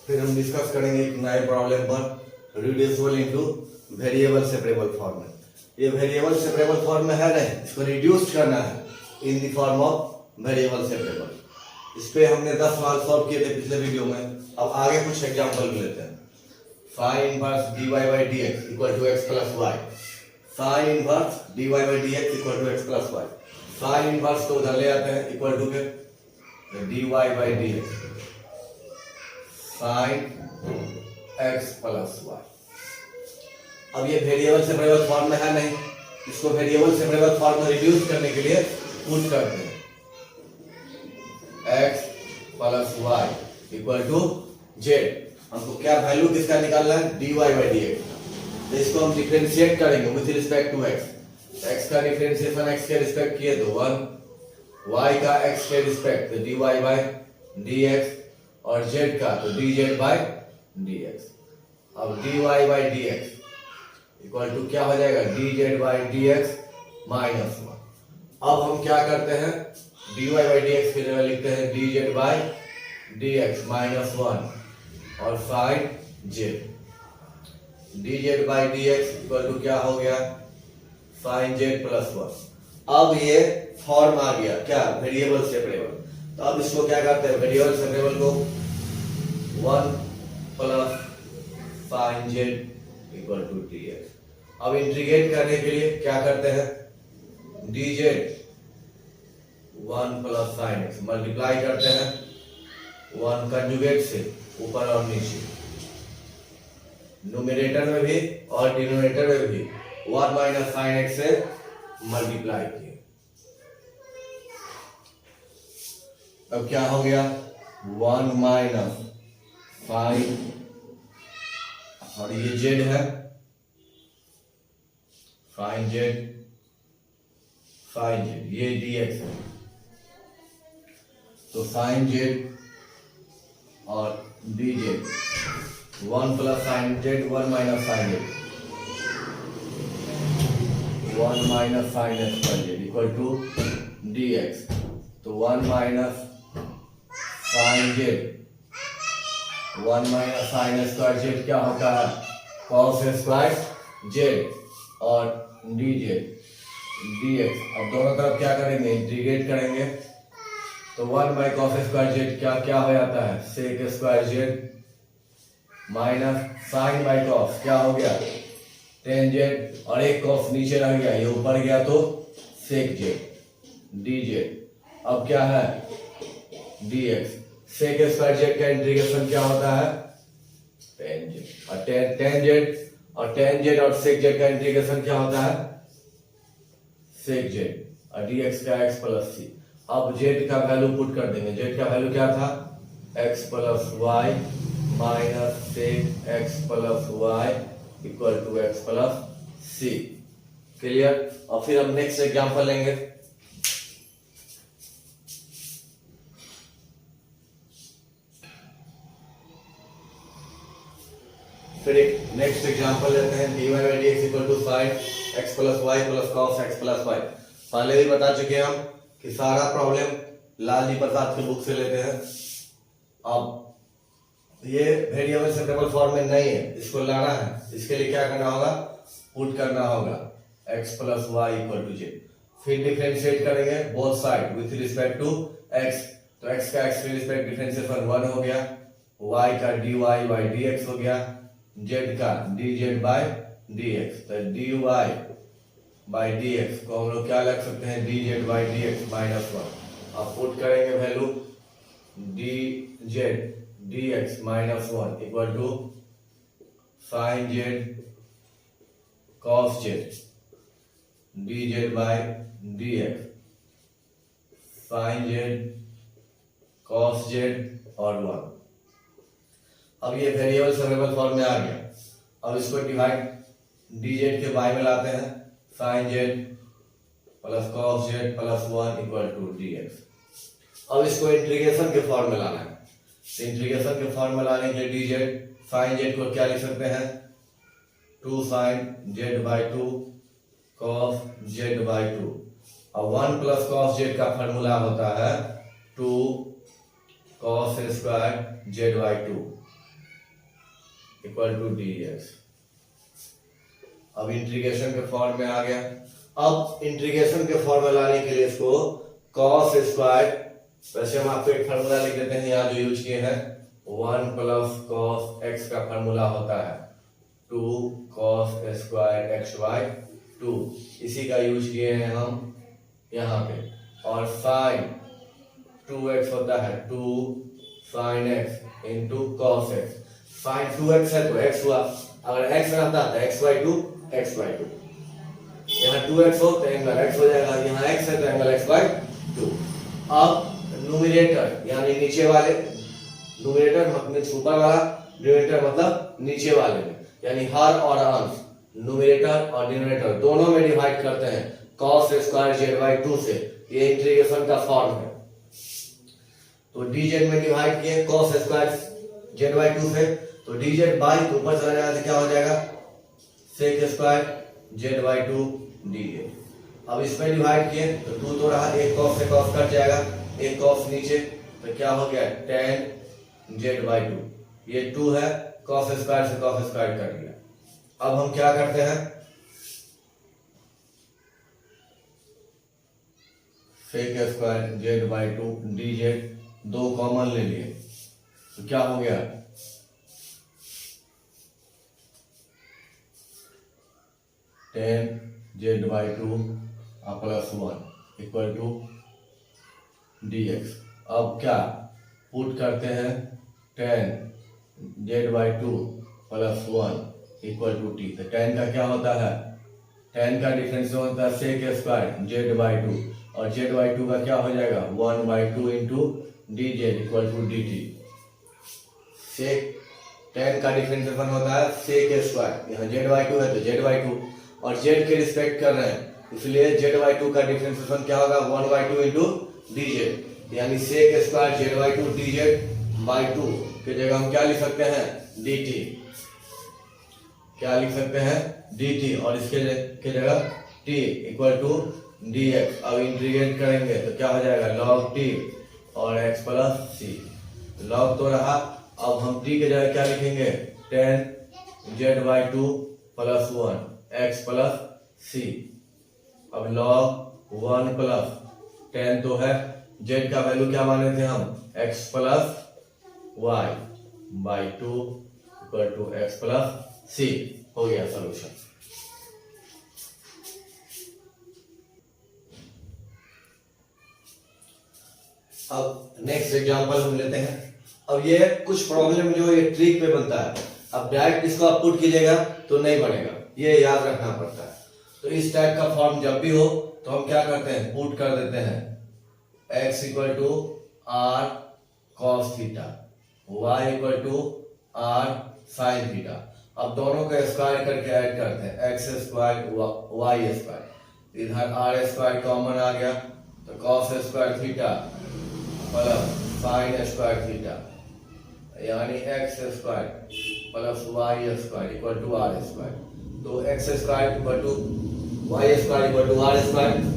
फिर हम डिस्कस करेंगे एक नए प्रॉब्लम पर reducible into variable separable form में। ये वेरिएबल सेपरेबल फॉर्म में है नहीं, इसको रिड्यूस करना है in the form of variable separable. इस पे हमने 10 सवाल सॉल्व किए थे पिछले वीडियो में। अब आगे कुछ एग्जांपल लेते हैं। Sine inverse dy by dx equal to x plus y. Sine inverse dy by dx equal to x plus y. Sine inverse को उधर ले आते हैं इक्वल टू के dy by dx sine x plus y. अब ये variable separable form में है नहीं, इसको वेरिएबल सेपरेबल फॉर्म में रिड्यूस करने के लिए पुट करते हैं x plus y equal to z. हमको क्या वैल्यू किसका निकालना है, dy by dx। तो इसको हम डिफरेंशिएट करेंगे with respect to x। x का डिफरेंशिएशन x के रिस्पेक्ट किए तो 1, y का x के रिस्पेक्ट तो dy by dx और z का तो dz by dx। अब dy by dx equal to क्या हो जाएगा, dz by dx माइनस 1। अब हम क्या करते हैं, dy by dx की जगह लिखते हैं dz by dx माइनस 1 और sine z। dz by dx equal to क्या हो गया, साइन z प्लस 1। अब ये फॉर्म आ गया क्या, वेरिएबल सेपरेबल। तो अब इसको क्या करते हैं, वेरिएबल सेपरेबल को 1 plus sine z equal to dx। अब इंटीग्रेट करने के लिए क्या करते हैं, dz 1 plus sine x multiply करते हैं 1 कंजुगेट से ऊपर और नीचे, न्यूमरेटर में भी और डिनोमिनेटर में भी 1 माइनस साइन x से मल्टीप्लाई किए। अब क्या हो गया, 1 माइनस साइन और ये z है, साइन z साइन z ये dx है। तो साइन z और dz 1 plus sine z 1 minus sine z 1 minus sine x पर z इक्वल टू dx। तो 1 minus sine z 1 minus sine square z क्या होता है, कॉस स्क्वायर z और dz dx। अब दोनों तरफ क्या करेंगे, इंटीग्रेट करेंगे तो 1 बाई कॉस स्क्वायर z क्या क्या हो जाता है, sec square z minus sine by cos क्या हो गया, टेन z और एक कॉस नीचे रह गया, ये ऊपर गया तो सेक z dz। अब क्या है dx, सेक स्क्वायर z का इंटीग्रेशन क्या होता है, टेन z और टेन z और सेक z का इंटीग्रेशन क्या होता है, सेक z और dx का x प्लस c। अब z का वैल्यू पुट कर देंगे, z का वैल्यू क्या था, x plus y minus sec x plus y equal to x plus c। Clear. और फिर हम नेक्स्ट एग्जांपल लेंगे। फिर एक नेक्स्ट एग्जांपल लेते हैं, dy by dx equal to sine x plus y plus cos x plus y. पहले भी बता चुके हम कि सारा प्रॉब्लम लाल जी प्रसाद की बुक से लेते हैं। अब ये वेरिएबल सेपरेबल फॉर्म में नहीं है, इसको लाना है। इसके लिए क्या करना होगा, पुट करना होगा x plus y equal to z। फिर डिफरेंशिएट करेंगे both side with respect to x। तो x का x के रिस्पेक्ट डिफरेंशिएशन 1 हो गया, y का dy by dx हो गया, z का dz by dx। तो dy by dx को हम लोग क्या लग सकते हैं, dz by dx माइनस 1। अब पुट करेंगे value dz dx minus 1 equal to sine z cos z dz by dx sine z cos z और 1। अब ये वेरिएबल सेपरेबल फॉर्म में आ गया। अब इसको डिवाइड dz के y में लाते हैं, sine z plus cos z plus 1 equal to dx। अब इसको इंटीग्रेशन के फॉर्म में लाना है। इंटीग्रेशन के फॉर्म में लाने के लिए dz साइन z को क्या लिख सकते हैं, 2 sine z by 2 cos z by 2। और 1 प्लस कॉस z का फॉर्मूला होता है 2 cos square z by 2 equal to dx। अब इंटीग्रेशन के फॉर्म में आ गया। अब इंटीग्रेशन के फॉर्म में लाने के लिए इसको cos स्क्वायर, वैसे हम आपको एक फार्मूला लिख देते हैं यहाँ जो यूज किए हैं, 1 प्लस cos x का फार्मूला होता है 2 cos स्क्वायर xy 2, इसी का यूज किए हैं हम यहाँ पे। और sin 2x होता है 2 sin x into cos x। sin 2x है तो x हुआ, अगर x रहता तो x by 2, यहाँ 2x हो तो एंगल x हो जाएगा, यहाँ x है तो एंगल x by 2। अब न्यूमरेटर यानी नीचे वाले, न्यूमरेटर मतलब ऊपर वाला, डिनोमिनेटर मतलब नीचे वाले में, यानी हर और अंश न्यूमरेटर और डिनोमिनेटर दोनों में डिवाइड करते हैं cos स्क्वायर z by 2 से। ये इंटीग्रेशन का फॉर्म है। तो dz में डिवाइड किए cos स्क्वायर z by 2 से, तो dz बाई ऊपर चला जाएगा तो क्या हो जाएगा sec square z by 2 dA। अब इसमें डिवाइड किए तो 2 तो रहा, एक cos से cos कट जाएगा, एक cos नीचे, तो क्या हो गया tan z by 2। ये 2 है, cos स्क्वायर से cos स्क्वायर कट गया। अब हम क्या करते हैं, sec square z by 2 dz, 2 common ले लिए तो क्या हो गया tan z by 2 plus 1 equal to dx। अब क्या पुट करते हैं tan z by 2 plus 1 equal to t। तो tan का क्या होता है, tan का डिफरेंस होता है sec स्क्वायर z by 2 और z by 2 का क्या हो जाएगा 1 by 2 into dz equal to dt। sec tan का डिफरेंशिएशन होता है sec स्क्वायर, यहाँ z by 2 है तो z by 2 और z के रिस्पेक्ट कर रहे हैं इसलिए z by 2 का डिफरेंशिएशन क्या होगा 1 by 2 इंटू dz, यानी sec square z by 2 dz by 2 की जगह हम क्या लिख सकते हैं dt, क्या लिख सकते हैं dt, और इसके जगह t इक्वल टू dx। अब इंटीग्रेट करेंगे तो क्या हो जाएगा log t और x प्लस c। log तो रहा, अब हम t के जगह क्या लिखेंगे tan z by 2 plus 1 x plus c। अब log 1 प्लस tan तो है, z का वैल्यू क्या माने थे हम x plus y by 2 equal to x plus c। हो गया सॉल्यूशन। अब नेक्स्ट एग्जांपल हम लेते हैं। अब ये कुछ प्रॉब्लम जो ये ट्रिक पे बनता है, अब डायरेक्ट इसको आप पुट कीजिएगा तो नहीं बनेगा, ये याद रखना पड़ता है। तो इस टाइप का फॉर्म जब भी हो तो हम क्या करते हैं पुट कर देते हैं x equal to r cos theta, y equal to r sin theta. अब दोनों का स्क्वायर करके ऐड करते हैं x स्क्वायर y स्क्वायर, इधर r स्क्वायर कॉमन आ गया तो cos square theta plus sin square theta, यानी x square plus y square equal to r square. तो x square equal to y square equal to r square.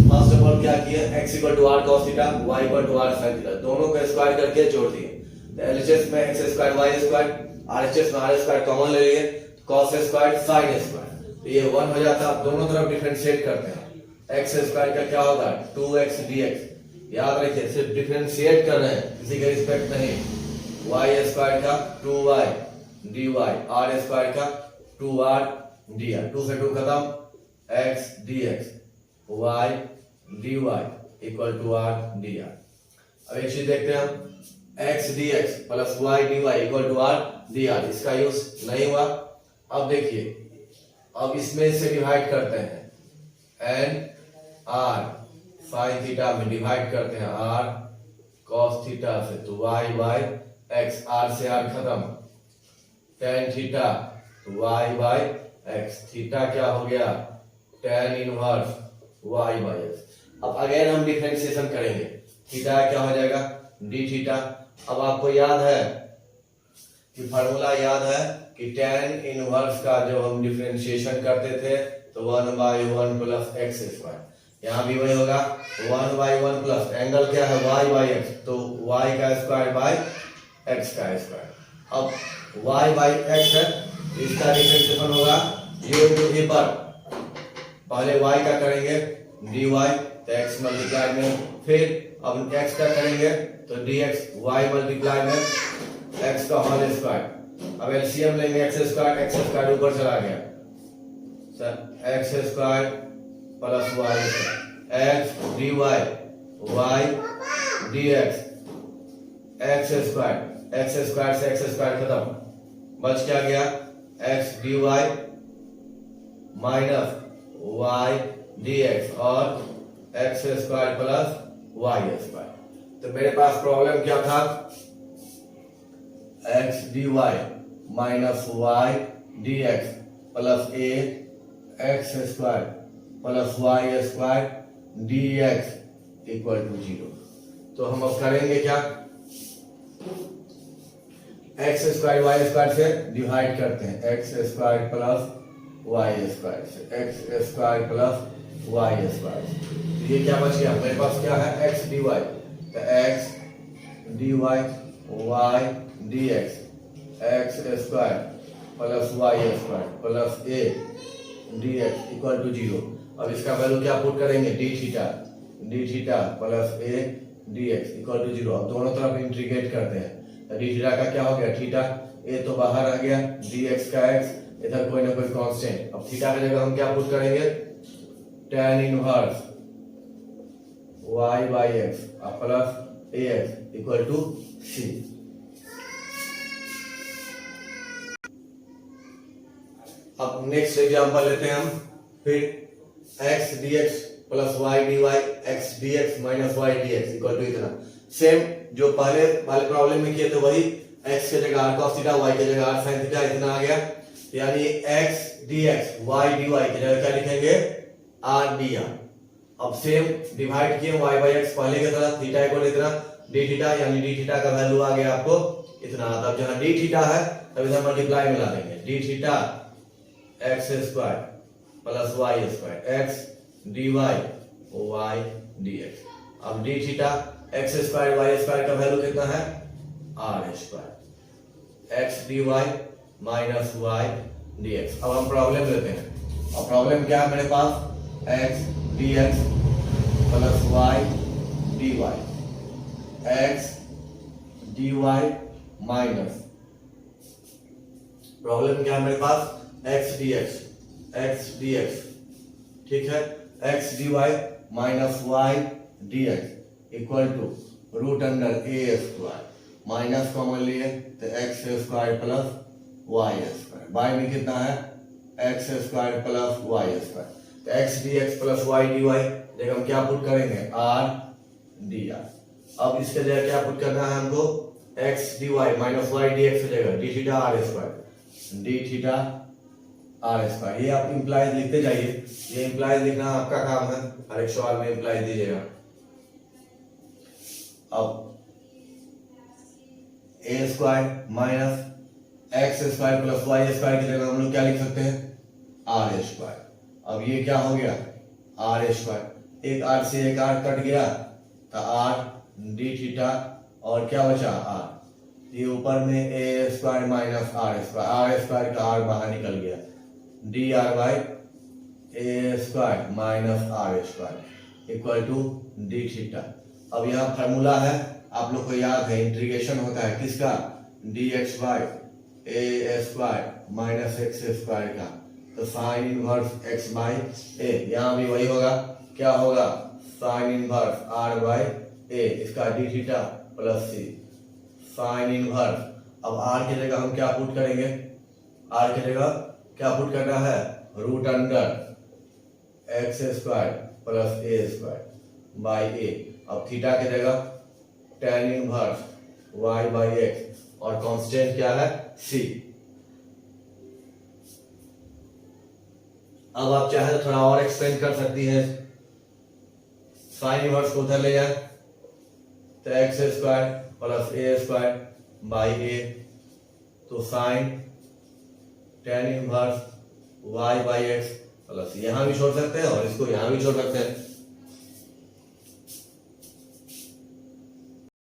First of all क्या किया x equal to r cos theta, y equal to r sin theta, दोनों का square करके जोड़ दिए। तो LHS में x square y square, RHS में r स्क्वायर कॉमन ले लिए, cos स्क्वायर sin स्क्वायर, तो ये 1 हो जाता है। अब दोनों तरफ डिफरेंशिएट करते हैं, x स्क्वायर का क्या होगा 2x dx, याद रखिए सिर्फ डिफरेंशिएट कर रहे हैं, किसी का रिस्पेक्ट नहीं। y स्क्वायर का 2y dy, r स्क्वायर का 2r dr, 2 से 2 खत्म, x dx y dy equal to r dr। अब एक चीज देखते हैं हम, x dx plus y dy equal to r dr, इसका यूज नहीं हुआ। अब देखिए, अब इसमें से डिवाइड करते हैं n r sin थीटा में डिवाइड करते हैं r cos थीटा से, तो y by x, r से r खत्म, tan थीटा तो y by x, थीटा क्या हो गया tan inverse y by x। अब अगेन हम डिफरेंशिएशन करेंगे, थीटा क्या हो जाएगा d थीटा। अब आपको याद है कि फार्मूला याद है कि tan इनवर्स का जब हम डिफरेंशिएशन करते थे तो 1 by 1 प्लस x स्क्वायर, यहाँ भी वही होगा 1 by 1 प्लस एंगल क्या है y by x, तो y का स्क्वायर बाय x का स्क्वायर। अब y बाई एक्स है, इसका डिफरेंशिएशन होगा ये टू दी पर पहले y का करेंगे dy तो x मल्टीप्लाई में, फिर अब x का करेंगे तो dx y मल्टीप्लाई में x का होल स्क्वायर। अब एलसीएम लेंगे x स्क्वायर ऊपर चला गया sir x square plus y square x dy y dx x square से x स्क्वायर खत्म, बच क्या गया x dy minus y dx और x square plus y square. तो मेरे पास प्रॉब्लम क्या था, x dy minus y dx plus a x square plus y square dx equal to 0। तो हम अब करेंगे क्या, x स्क्वायर y स्क्वायर से डिवाइड करते हैं, x square plus y square से, x square plus y square. तो ये क्या बच गया मेरे पास, क्या है x dy, तो x dy y dx x square plus y square plus a dx equal to 0। अब इसका वैल्यू क्या पुट करेंगे, d theta plus a dx equal to 0। अब दोनों तरफ इंटीग्रेट करते हैं, डी थीटा का क्या हो गया थीटा, ए तो बाहर आ गया, dx का x, इधर कोई ना कोई कांस्टेंट। अब थीटा की जगह हम क्या पुट करेंगे, tan inverse y by x plus ax equal to c। अब नेक्स्ट एग्जांपल लेते हैं हम, फिर x dx plus y dy x dx minus y dx equal to इतना। सेम जो पहले वाले प्रॉब्लम में किए थे वही, x के जगह r cos थीटा, y के जगह r sin थीटा इतना आ गया, यानी x dx y dy की जगह क्या लिखेंगे r dr। अब सेम डिवाइड किए y बाई x पहले की तरह, थीटा इक्वल इतना d थीटा, यानी d थीटा का वैल्यू आ गया आपको इतना। तब जहां d थीटा है तब इधर मल्टीप्लाई मिला देंगे, d theta x square plus y square x dy y dx। अब d theta x square y square का वैल्यू कितना है r square x dy minus y dx। अब हम प्रॉब्लम लेते हैं, अब प्रॉब्लम क्या है मेरे पास, x dx plus y dy x dy minus, problem क्या है मेरे पास, x dx ठीक है, x dy minus y dx equal to root under a square, minus common लिए तो x square plus y square, y में कितना है x square plus y square. तो x dx plus y dy जगह हम क्या पुट करेंगे r dr। अब इसके जगह क्या पुट करना है हमको, x dy minus y dx की जगह d theta r square, d theta r square. ये आप इंप्लाइज लिखते जाइए, ये इंप्लाइज लिखना आपका काम है, हर एक सवाल में इंप्लाइज दीजिएगा। अब a square minus x square plus y square की जगह हम लोग क्या लिख सकते हैं आर स्क्वायर। अब ये क्या हो गया आर स्क्वायर, एक आर से एक आर कट गया तो आर डी थीटा और क्या बचा आर, ये ऊपर में a square minus r square का आर बाहर निकल गया, d r by a square minus r square equal to d theta. अब यहाँ फार्मूला है आप लोग को याद है, इंटीग्रेशन होता है किसका D x by a square minus x square का, तो साइन इनवर्स एक्स बाई ए, यहाँ भी वही होगा, क्या होगा साइन इनवर्स आर बाई ए, इसका डी थीटा प्लस सी साइन इनवर्स। अब आर की जगह हम क्या पुट करेंगे, आर की जगह क्या पुट करना है root under x square plus a square by a. अब थीटा की जगह tan inverse y by x और कांस्टेंट क्या है सी। अब आप चाहे तो थोड़ा और एक्सपेंड कर सकती है, साइन इनवर्स को उधर ले जाए तो x square plus a square by a, तो sine tan inverse y by x plus, यहां भी छोड़ सकते हैं और इसको यहां भी छोड़ सकते हैं,